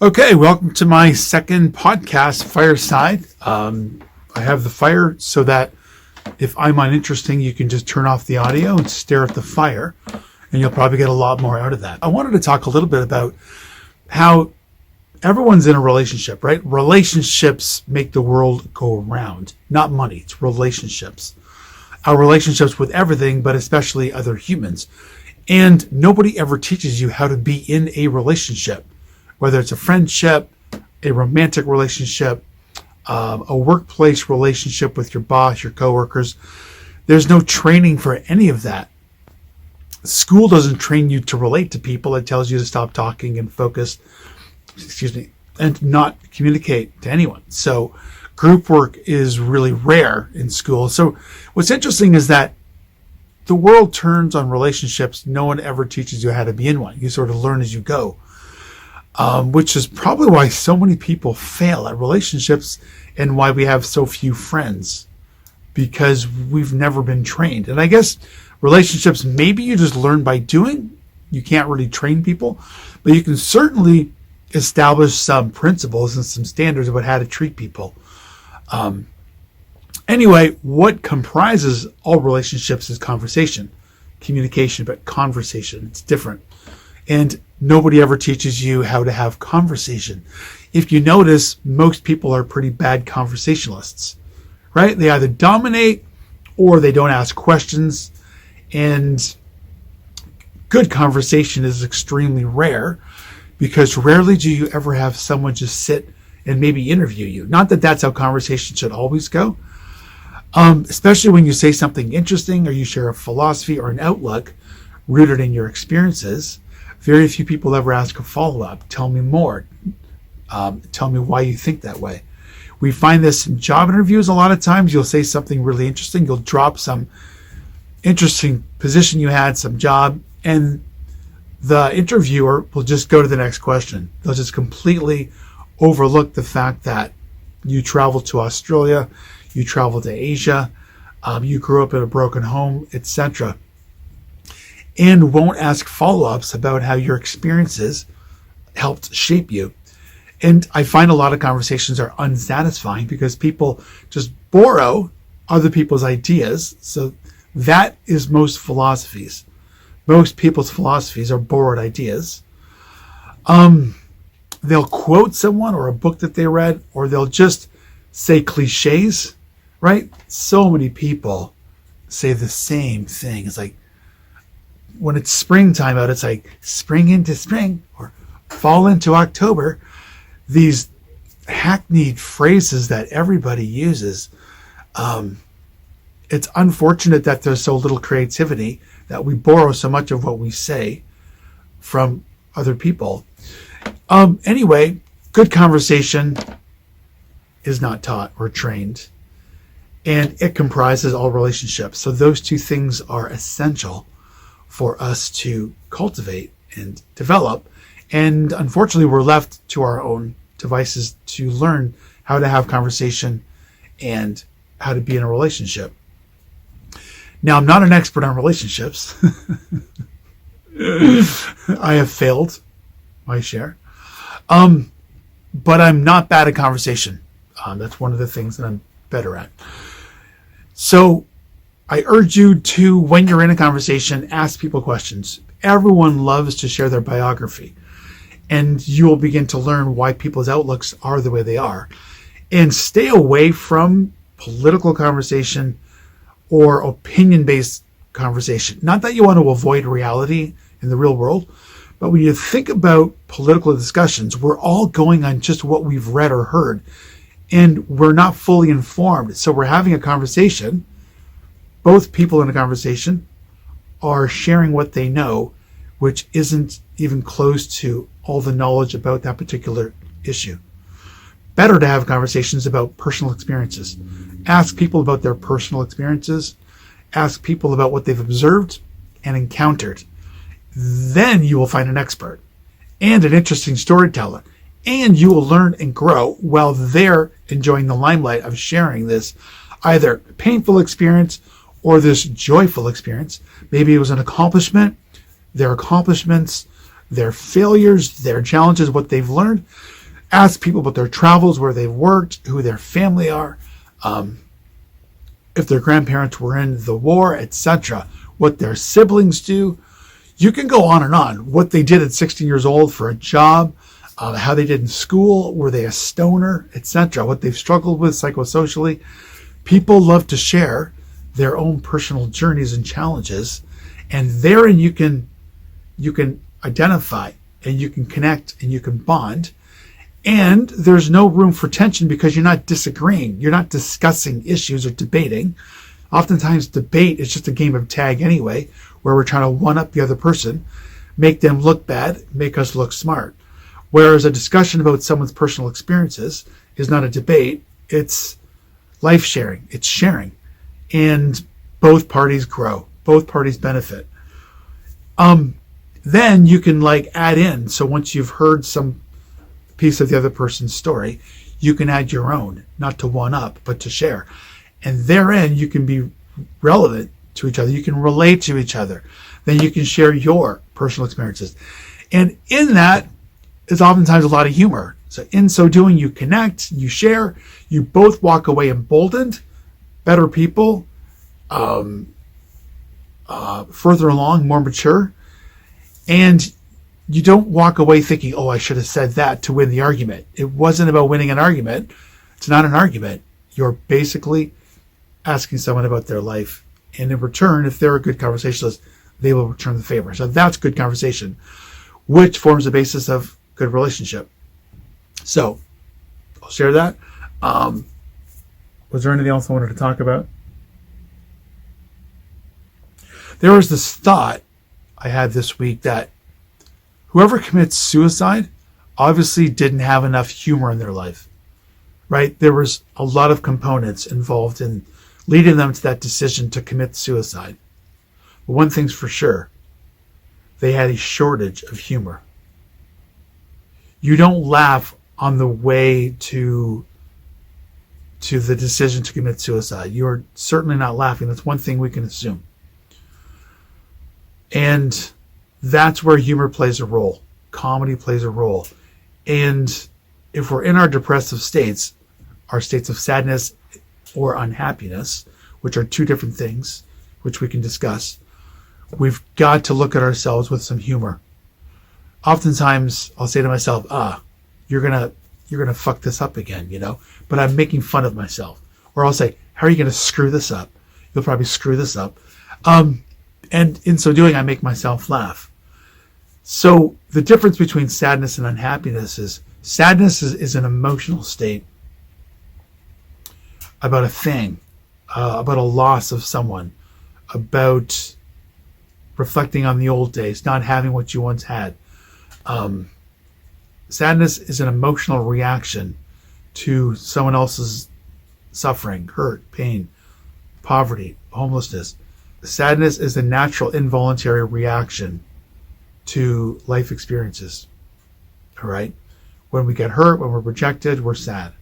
Okay, welcome to my second podcast, Fireside. I have the fire so that if I'm uninteresting, you can just turn off the audio and stare at the fire, and you'll probably get a lot more out of that. I wanted to talk a little bit about how everyone's in a relationship, right? Relationships make the world go around, not money. It's relationships. Our relationships with everything, but especially other humans. And nobody ever teaches you how to be in a relationship. Whether it's a friendship, a romantic relationship, a workplace relationship with your boss, your coworkers, there's no training for any of that. School doesn't train you to relate to people. It tells you to stop talking and focus, and not communicate to anyone. So group work is really rare in school. So what's interesting is that the world turns on relationships. No one ever teaches you how to be in one. You sort of learn as you go. Which is probably why so many people fail at relationships and why we have so few friends, because we've never been trained. And I guess relationships, maybe you just learn by doing. You can't really train people, but you can certainly establish some principles and some standards about how to treat people. Anyway, what comprises all relationships is conversation, communication, but conversation. It's different. And nobody ever teaches you how to have conversation. If you notice, most people are pretty bad conversationalists, right? They either dominate or they don't ask questions. And good conversation is extremely rare, because rarely do you ever have someone just sit and maybe interview you. Not that that's how conversation should always go. Especially when you say something interesting or you share a philosophy or an outlook rooted in your experiences. Very few people ever ask a follow-up. Tell me more. Tell me why you think that way. We find this in job interviews a lot of times. You'll say something really interesting. You'll drop some interesting position you had, some job, and the interviewer will just go to the next question. They'll just completely overlook the fact that you traveled to Australia, you traveled to Asia, you grew up in a broken home, etc., and won't ask follow-ups about how your experiences helped shape you. And I find a lot of conversations are unsatisfying because people just borrow other people's ideas. So that is most philosophies. Most people's philosophies are borrowed ideas. They'll quote someone or a book that they read, or they'll just say cliches, right? So many people say the same thing. It's like, when it's springtime out, it's like spring into spring or fall into October. These hackneyed phrases that everybody uses. It's unfortunate that there's so little creativity, that we borrow so much of what we say from other people. Anyway, good conversation is not taught or trained, and it comprises all relationships. So those two things are essential for us to cultivate and develop. And unfortunately, we're left to our own devices to learn how to have conversation and how to be in a relationship. Now, I'm not an expert on relationships. I have failed my share. But I'm not bad at conversation. That's one of the things that I'm better at. So I urge you to, when you're in a conversation, ask people questions. Everyone loves to share their biography, and you will begin to learn why people's outlooks are the way they are. And stay away from political conversation or opinion-based conversation. Not that you want to avoid reality in the real world, but when you think about political discussions, we're all going on just what we've read or heard, and we're not fully informed. So we're having a conversation. Both people in a conversation are sharing what they know, which isn't even close to all the knowledge about that particular issue. Better to have conversations about personal experiences. Ask people about their personal experiences. Ask people about what they've observed and encountered. Then you will find an expert and an interesting storyteller, and you will learn and grow while they're enjoying the limelight of sharing this either painful experience or this joyful experience. Maybe it was an accomplishment, their accomplishments, their failures, their challenges, what they've learned. Ask people about their travels, where they've worked, who their family are, if their grandparents were in the war, etc., what their siblings do. You can go on and on. What they did at 16 years old for a job, how they did in school, were they a stoner, etc., what they've struggled with psychosocially. People love to share their own personal journeys and challenges, and therein you can identify and you can connect and you can bond. And there's no room for tension because you're not disagreeing. You're not discussing issues or debating. Oftentimes debate is just a game of tag anyway, where we're trying to one-up the other person, make them look bad, make us look smart. Whereas a discussion about someone's personal experiences is not a debate. It's life sharing. It's sharing. And both parties grow. Both parties benefit. Then you can add in. So once you've heard some piece of the other person's story, you can add your own, not to one up, but to share. And therein you can be relevant to each other. You can relate to each other. Then you can share your personal experiences. And in that is oftentimes a lot of humor. So in so doing, you connect, you share, you both walk away emboldened, better people, further along, more mature. And you don't walk away thinking, oh, I should have said that to win the argument. It wasn't about winning an argument. It's not an argument. You're basically asking someone about their life. And in return, if they're a good conversationalist, they will return the favor. So that's good conversation, which forms the basis of good relationship. So I'll share that. Was there anything else I wanted to talk about? There was this thought I had this week that whoever commits suicide obviously didn't have enough humor in their life, right? There was a lot of components involved in leading them to that decision to commit suicide. But one thing's for sure, they had a shortage of humor. You don't laugh on the way to the decision to commit suicide. You're certainly not laughing. That's one thing we can assume. And that's where humor plays a role. Comedy plays a role. And if we're in our depressive states, our states of sadness or unhappiness, which are two different things, which we can discuss, we've got to look at ourselves with some humor. Oftentimes, I'll say to myself, you're gonna fuck this up again, but I'm making fun of myself. Or I'll say, how are you gonna screw this up? You'll probably screw this up. And in so doing, I make myself laugh. So the difference between sadness and unhappiness is sadness is an emotional state about a thing, about a loss of someone, about reflecting on the old days, not having what you once had. Sadness is an emotional reaction to someone else's suffering, hurt, pain, poverty, homelessness. Sadness is a natural, involuntary reaction to life experiences. All right? When we get hurt, when we're rejected, we're sad.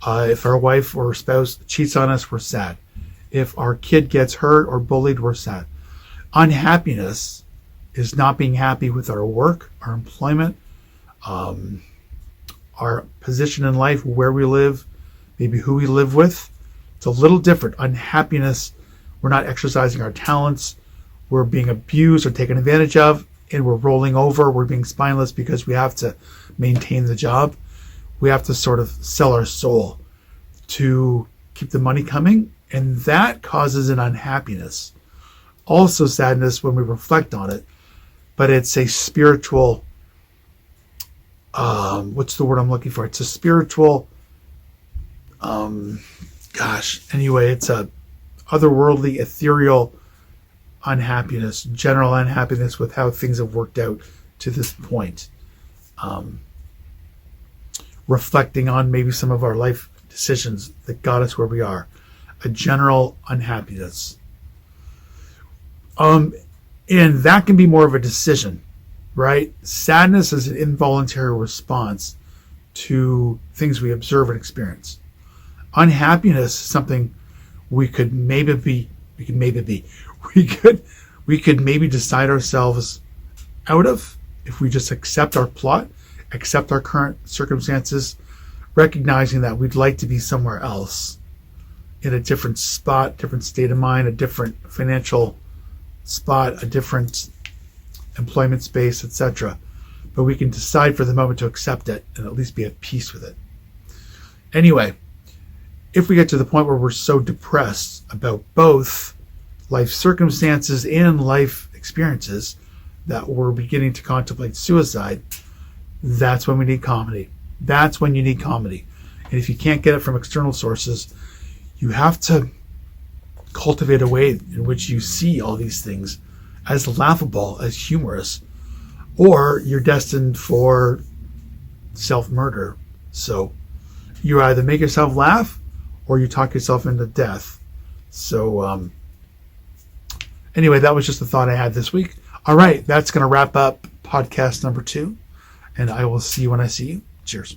If our wife or spouse cheats on us, we're sad. If our kid gets hurt or bullied, we're sad. Unhappiness is not being happy with our work, our employment, our position in life, where we live, maybe who we live with. It's a little different. Unhappiness, we're not exercising our talents, we're being abused or taken advantage of, and we're rolling over, we're being spineless because we have to maintain the job. We have to sort of sell our soul to keep the money coming, and that causes an unhappiness. Also sadness when we reflect on it, but it's a spiritual, what's the word I'm looking for? It's a spiritual, anyway, it's a otherworldly, ethereal unhappiness, general unhappiness with how things have worked out to this point. Reflecting on maybe some of our life decisions that got us where we are. A general unhappiness. And that can be more of a decision, right? Sadness is an involuntary response to things we observe and experience. Unhappiness is something we could maybe decide ourselves out of if we just accept our plot, accept our current circumstances, recognizing that we'd like to be somewhere else, in a different spot, different state of mind, a different financial spot, a different employment space, etc. But we can decide for the moment to accept it and at least be at peace with it. Anyway, if we get to the point where we're so depressed about both life circumstances and life experiences that we're beginning to contemplate suicide, that's when we need comedy. That's when you need comedy. And if you can't get it from external sources, you have to cultivate a way in which you see all these things as laughable, as humorous, or you're destined for self-murder. So you either make yourself laugh or you talk yourself into death. So anyway, that was just a thought I had this week. All right, that's going to wrap up podcast number 2, and I will see you when I see you. Cheers.